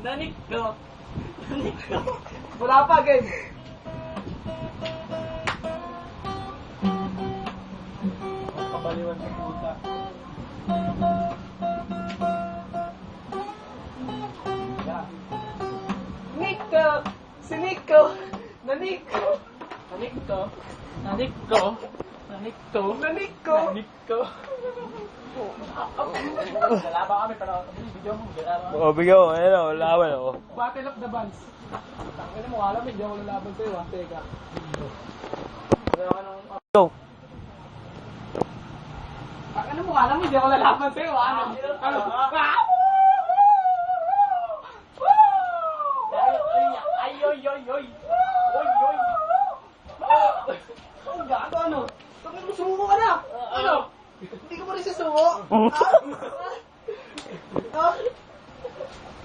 Nanik ko. Nanik ko. Wala pa, game. Kabaliwan sa puta. Nico! Si Nico! Nico! Nanik ko. Nanik ko. Nanik ko. Nico! Nanik ko. Galaban kami pero video mo. Galaban. O, bigyan mo. Ayan o, laban o. Battle of the Bands. Tangin mo, alam, hindi ako lalaban sa'yo, ha? Teka. Go. Ano mo, alam, hindi ako lalaban sa'yo, ha? Ano? Ano? Ay, oy, oy, oy. Oy, oy. Ang gato, ano? Bakit mo sumuko ka na? Ano? Hindi ka pa rin sasuko?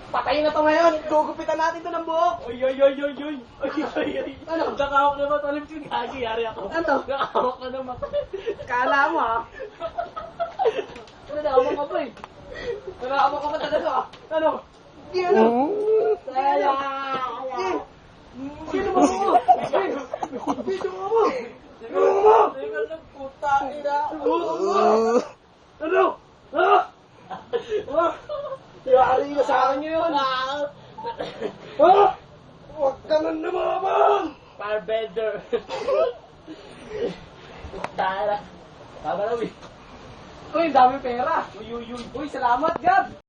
Patayin na to ngayon. Gugupitan natin to ng buhok. Oy, oy, oy, oy, oy. Oy, oy, oy. Ano? Nakahawak na matalim yung gagi. Yari ako. Ano? Nakahawak na matalim. Kala mo, ha? Nalaman ka pa, eh. Nalaman ka pa talaga, ha? Ano? Hindi, ano? Sala! Sino mo ako? Sino mo ako? Tingnan ng puta, ina. Ano? Ha? Yari na sa akin yun. Ha? Huwag ka nang lumabang! Farbender. Tara. Tama na, uy. Uy, dami pera. Uy, uy, uy. Uy, salamat, Gab!